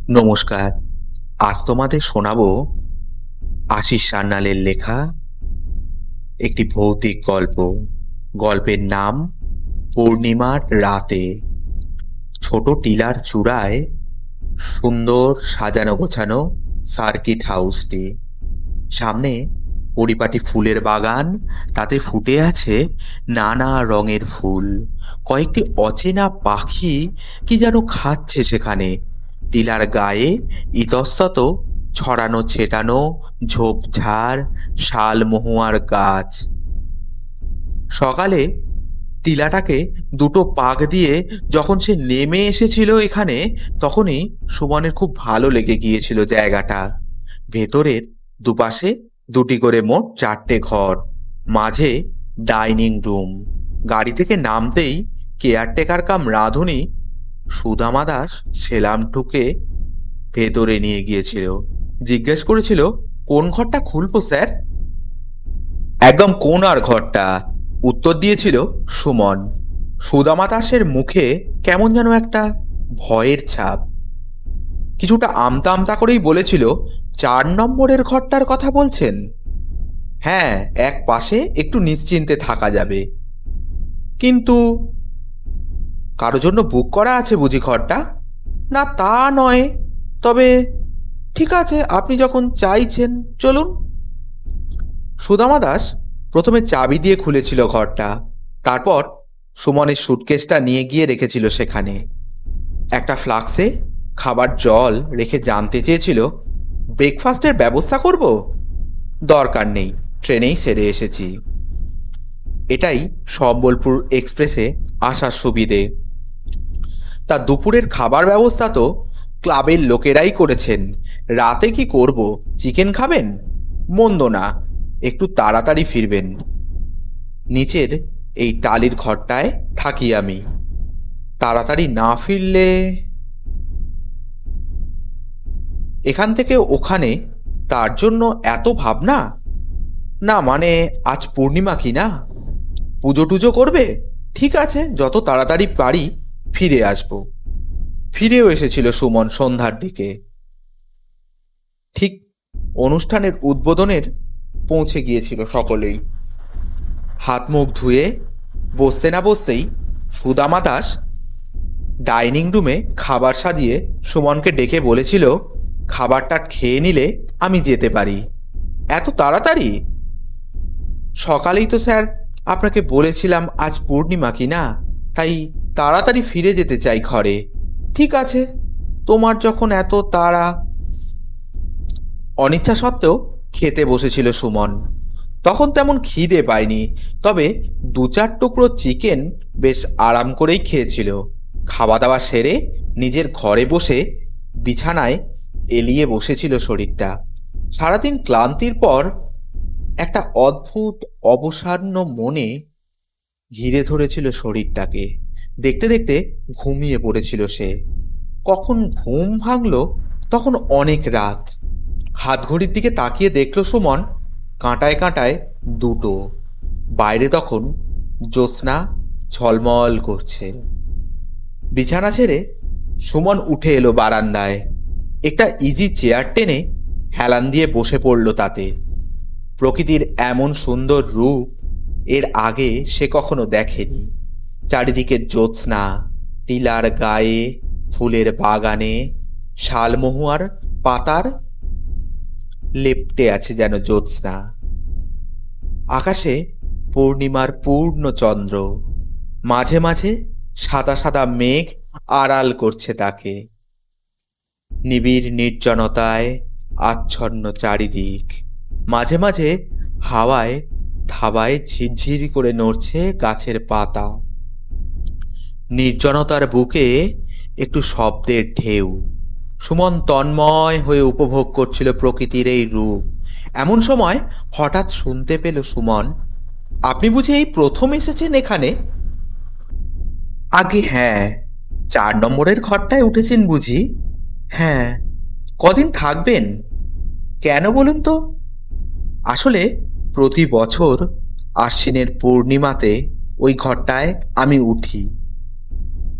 নমস্কার। আজ তোমাদের শোনাবো আশিস সান্যালের লেখা একটি ভৌতিক গল্প। গল্পের নাম পূর্ণিমার রাতে। ছোট টিলার চূড়ায় সুন্দর সাজানো গোছানো সার্কিট হাউসটি। সামনে পরিপাটি ফুলের বাগান, তাতে ফুটে আছে নানা রঙের ফুল। কয়েকটি অচেনা পাখি কি যেন খাচ্ছে সেখানে। টিলার গায়ে ইতস্তত ছড়ানো ছেটানো ঝোপঝাড়, শাল মহুয়ার গাছ। সকালে টিলাটাকে দুটো পাক দিয়ে যখন সে নেমে এসেছিল এখানে, তখনই সুমনের খুব ভালো লেগে গিয়েছিল জায়গাটা। ভেতরের দুপাশে দুটি করে মোট 4টে ঘর, মাঝে ডাইনিং রুম। গাড়ি থেকে নামতেই কেয়ারটেকার কাম রাঁধুনি সুদামা দাস সেলামটুকে ভেতরে নিয়ে গিয়েছিল। জিজ্ঞেস করেছিল, কোন ঘরটা খুলবো স্যার? একদম কোনার ঘরটা, উত্তর দিয়েছিল সুমন। সুদামা দাসের মুখে কেমন যেন একটা ভয়ের ছাপ। কিছুটা আমতা আমতা করেই বলেছিল, 4 নম্বরের ঘরটার কথা বলছেন? হ্যাঁ, এক পাশে একটু নিশ্চিন্তে থাকা যাবে। কিন্তু কারো জন্য বুক করা আছে বুঝি ঘরটা? না, তা নয়, তবে ঠিক আছে, আপনি যখন চাইছেন চলুন। সুদামা দাস প্রথমে চাবি দিয়ে খুলেছিল ঘরটা, তারপর সুমনের সুটকেসটা নিয়ে গিয়ে রেখেছিল সেখানে। একটা ফ্লাক্সে খাবার জল রেখে জানতে চেয়েছিল, ব্রেকফাস্টের ব্যবস্থা করব? দরকার নেই, ট্রেনেই সেরে এসেছি। এটাই সম্বলপুর এক্সপ্রেসে আসার সুবিধে। তা দুপুরের খাবার ব্যবস্থা তো ক্লাবের লোকেরাই করেছেন। রাতে কি করব? চিকেন খাবেন? মন্দ না, একটু তাড়াতাড়ি ফিরবেন। নিচের এই টালির ঘরটায় থাকি আমি। তাড়াতাড়ি না ফিরলে এখান থেকে ওখানে, তার জন্য এত ভাবনা? না মানে, আজ পূর্ণিমা কি না, পুজো টুজো করবে? ঠিক আছে, যত তাড়াতাড়ি পারি ফিরে আসব। ফিরেও এসেছিল সুমন সন্ধ্যার দিকে। ঠিক অনুষ্ঠানের উদ্বোধনের পৌঁছে গিয়েছিল সকলেই। হাত মুখ ধুয়ে বসতে না বসতেই সুদামা দাস ডাইনিং রুমে খাবার সাজিয়ে সুমনকে ডেকে বলেছিল, খাবারটা খেয়ে নিলে আমি যেতে পারি। এত তাড়াতাড়ি? সকালেই তো স্যার আপনাকে বলেছিলাম আজ পূর্ণিমা কি না, তাই তাড়াতাড়ি ফিরে যেতে চাই ঘরে। ঠিক আছে, তোমার যখন এত তাড়া। অনিচ্ছা সত্ত্বেও খেতে বসেছিল সুমন। তখন তেমন খিদে পায়নি, তবে 2-4 টুকরো চিকেন বেশ আরাম করেই খেয়েছিল। খাওয়া দাওয়া সেরে নিজের ঘরে বসে বিছানায় এলিয়ে বসেছিল শরীরটা। সারাদিন ক্লান্তির পর একটা অদ্ভুত অবসান্ন মনে ঘিরে ধরেছিল শরীরটাকে। দেখতে দেখতে ঘুমিয়ে পড়েছিল সে। কখন ঘুম ভাঙল তখন অনেক রাত। হাত ঘড়ির দিকে তাকিয়ে দেখল সুমন, কাঁটায় কাঁটায় 2টো। বাইরে তখন জ্যোৎস্না ঝলমল করছে। বিছানা ছেড়ে সুমন উঠে এলো বারান্দায়। একটা ইজি চেয়ার টেনে হেলান দিয়ে বসে পড়ল তাতে। প্রকৃতির এমন সুন্দর রূপ এর আগে সে কখনো দেখেনি। চারিদিকে জ্যোৎস্না, টিলার গায়ে, ফুলের বাগানে শালমহুয়ার পাতার লেপ্টে আছে যেন জ্যোৎস্না। আকাশে পূর্ণিমার পূর্ণ চন্দ্র, মাঝে মাঝে সাদা সাদা মেঘ আড়াল করছে তাকে। নিবিড় নির্জনতায় আচ্ছন্ন চারিদিক। মাঝে মাঝে হাওয়ায় থাবায় ঝিরঝিরি করে নড়ছে গাছের পাতা। নির্জনতার বুকে একটু শব্দের ঢেউ। সুমন তন্ময় হয়ে উপভোগ করছিল প্রকৃতির এই রূপ। এমন সময় হঠাৎ শুনতে পেল সুমন, আপনি বুঝি এই প্রথম এসেছেন এখানে? আগে হ্যাঁ। 4 নম্বরের ঘরটায় উঠেছেন বুঝি? হ্যাঁ। কদিন থাকবেন? কেন বলুন তো? আসলে প্রতি বছর আশ্বিনের পূর্ণিমাতে ওই ঘরটায় আমি উঠি।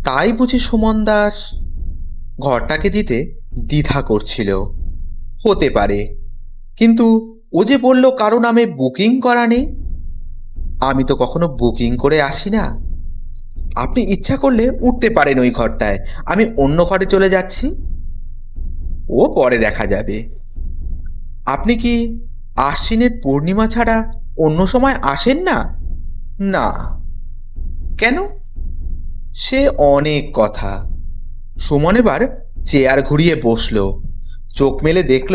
তাই বুঝি সুমন দাস? ঘরটাকে দিতে দ্বিধা করছিল। হতে পারে, কিন্তু ও যে বলল কারো নামে বুকিং করা নেই। আমি তো কখনো বুকিং করে আসি না। আপনি ইচ্ছা করলে উঠতে পারেন ওই ঘরটায়, আমি অন্য ঘরে চলে যাচ্ছি। ও পরে দেখা যাবে। আপনি কি আশ্বিনের পূর্ণিমা ছাড়া অন্য সময় আসেন না? না। কেন? সে অনেক কথা। সুমন এবার চেয়ার ঘুরিয়ে বসল। চোখ মেলে দেখল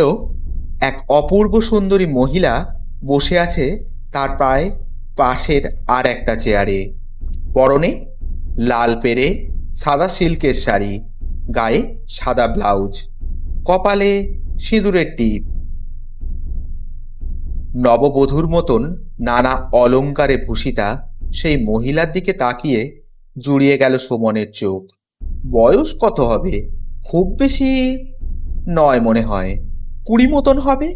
এক অপূর্ব সুন্দরী মহিলা বসে আছে তার প্রায় পাশের আর একটা চেয়ারে। পরনে লাল পেরে সাদা সিল্কের শাড়ি, গায়ে সাদা ব্লাউজ, কপালে সিঁদুরের টিপ। নববধূর মতন নানা অলংকারে ভূষিতা সেই মহিলার দিকে তাকিয়ে জুড়িয়ে গেল সুমনের চোখ। বয়স কত হবে? খুব বেশি নয় মনে হয়, 20 মতন হবে।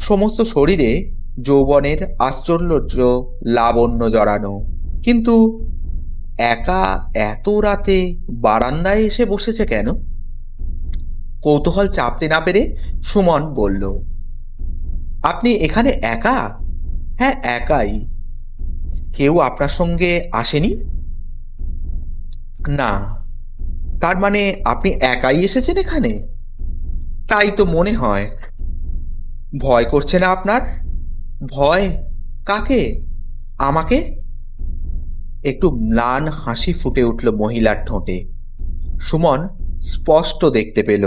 সমস্ত শরীরে যৌবনের আশ্চর্য লাবণ্য জড়ানো, কিন্তু একা এত রাতে বারান্দায় এসে বসেছে কেন? কৌতূহল চাপতে না পেরে সুমন বলল, আপনি এখানে একা? হ্যাঁ, একাই। কেউ আপনার সঙ্গে আসেনি? না। তার মানে আপনি একাই এসেছেন এখানে? তাই তো মনে হয়। ভয় করছে না আপনার? ভয়? কাকে? আমাকে? একটু ম্লান হাসি ফুটে উঠল মহিলার ঠোঁটে। সুমন স্পষ্ট দেখতে পেল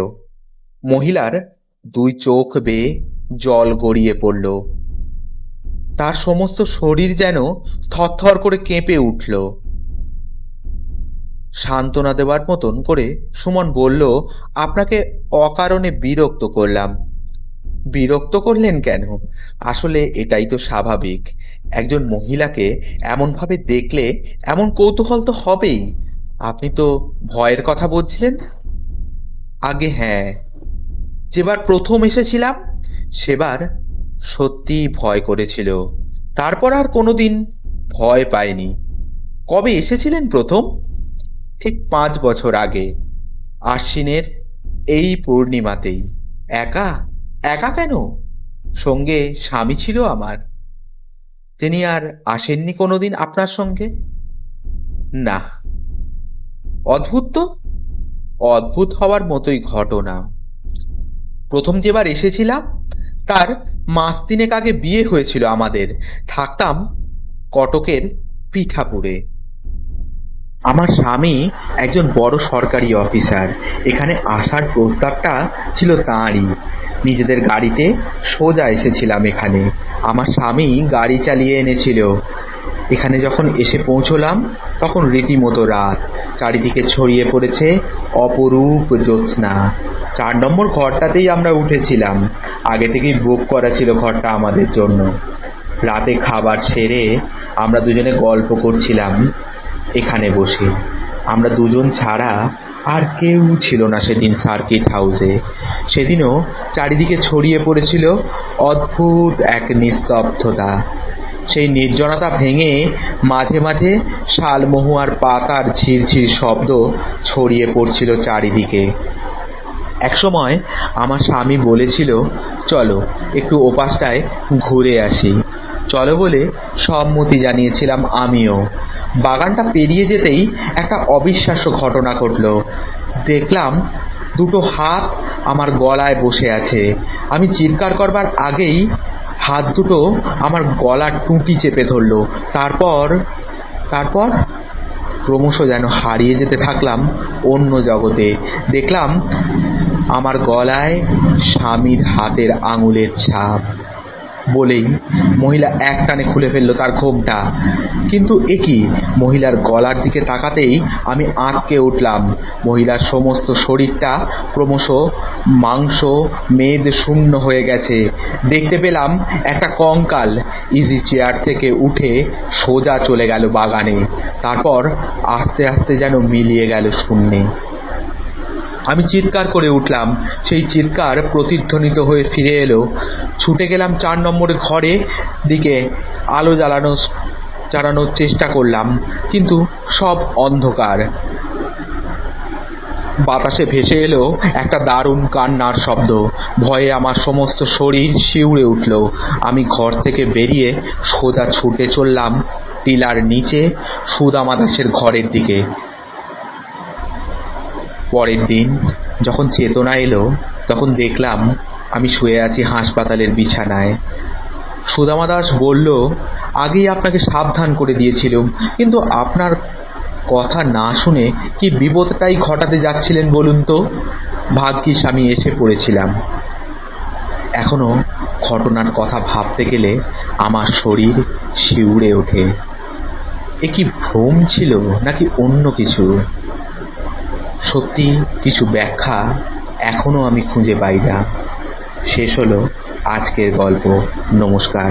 মহিলার 2 চোখ বেয়ে জল গড়িয়ে পড়ল। তার সমস্ত শরীর যেন থরথর করে কেঁপে উঠল। সান্ত্বনা দেওয়ার মতন করে সুমন বলল, আপনাকে অকারণে বিরক্ত করলাম। বিরক্ত করলেন কেন? আসলে এটাই তো স্বাভাবিক। একজন মহিলাকে এমনভাবে দেখলে এমন কৌতূহল তো হবেই। আপনি তো ভয়ের কথা বলছিলেন। আগে হ্যাঁ, যেবার প্রথম এসেছিলাম সেবার সত্যি ভয় করেছিল। তারপর আর কোনোদিন ভয় পাইনি। কবে এসেছিলেন প্রথম? ঠিক 5 বছর আগে, আশ্বিনের এই পূর্ণিমাতেই। একা? একা কেন? সঙ্গে স্বামী ছিল আমার। তিনি আর আসেননি কোনোদিন আপনার সঙ্গে? না। অদ্ভুত তো। অদ্ভুত হওয়ার মতোই ঘটনা। প্রথম যেবার এসেছিলাম তার 3 মাস আগে বিয়ে হয়েছিল আমাদের। থাকতাম কটকের পিঠাপুরে। আমার স্বামী একজন বড় সরকারি অফিসার। এখানে আসার প্রস্তাবটা ছিল তাঁরই। নিজেদের গাড়িতে সোজা এসেছিলাম এখানে। আমার স্বামী গাড়ি চালিয়ে এনেছিল। এখানে যখন এসে পৌঁছলাম তখন রীতিমতো রাত। চারিদিকে ছড়িয়ে পড়েছে অপরূপ জ্যোৎস্না। 4 নম্বর ঘরটাতেই আমরা উঠেছিলাম। আগে থেকেই বুক করা ছিল ঘরটা আমাদের জন্য। রাতে খাবার সেরে আমরা দুজনে গল্প করছিলাম এখানে বসে। আমরা দুজন ছাড়া আর কেউ ছিল না সেদিন সার্কিট হাউসে। সেদিনও চারিদিকে ছড়িয়ে পড়েছিল অদ্ভুত এক নিস্তব্ধতা। সেই নির্জনতা ভেঙে মাঝে মাঝে শালমহুয়ার পাতার ঝিরঝির শব্দ ছড়িয়ে পড়ছিল চারিদিকে। একসময় আমার স্বামী বলেছিল, চলো একটু ওপাশটায় ঘুরে আসি। চলো বলে সম্মতি জানিয়েছিলাম আমিও। বাগানটা পেরিয়ে যেতেই একটা অবিশ্বাস্য ঘটনা ঘটল। দেখলাম 2টো হাত আমার গলায় বসে আছে। আমি চিৎকার করবার আগেই হাত দুটো আমার গলার টুঁটি চেপে ধরল। তারপর তারপর ক্রমশ যেন হারিয়ে যেতে থাকলাম অন্য জগতে। দেখলাম আমার গলায় স্বামীর হাতের আঙুলের ছাপ। বলেই মহিলা একটানে খুলে ফেলল তার ঘোমটা। কিন্তু এ কি! মহিলার গলার দিকে তাকাতেই আমি আঁতকে উঠলাম। মহিলার সমস্ত শরীরটা ক্রমশ মাংস মেদ শূন্য হয়ে গেছে। দেখতে পেলাম একটা কঙ্কাল ইজি চেয়ার থেকে উঠে সোজা চলে গেল বাগানে। তারপর আস্তে আস্তে যেন মিলিয়ে গেল শূন্যে। আমি চিৎকার করে উঠলাম। সেই চিৎকার প্রতিধ্বনিত হয়ে ফিরে এলো। ছুটে গেলাম 4 নম্বরের ঘরে দিকে। আলো জ্বালানোর চেষ্টা করলাম, কিন্তু সব অন্ধকার। বাতাসে ভেসে এলো একটা দারুণ কান্নার শব্দ। ভয়ে আমার সমস্ত শরীর শিউরে উঠল। আমি ঘর থেকে বেরিয়ে সোজা ছুটে চললাম টিলার নিচে সুদামা দাসের ঘরের দিকে। পরের দিন যখন চেতনা এলো তখন দেখলাম আমি শুয়ে আছি হাসপাতালের বিছানায়। সুদামা দাস বলল, আগেই আপনাকে সাবধান করে দিয়েছিলাম, কিন্তু আপনার কথা না শুনে কি বিপদটাই ঘটাতে যাচ্ছিলেন বলুন তো। ভাগ্যিস আমি এসে পড়েছিলাম। এখনো ঘটনার কথা ভাবতে গেলে আমার শরীর শিউরে ওঠে। এ কি ভ্রম ছিল নাকি অন্য কিছু? সত্যি কিছু ব্যাখ্যা এখনো আমি খুঁজে পাই না। শেষ হলো আজকের গল্প। নমস্কার।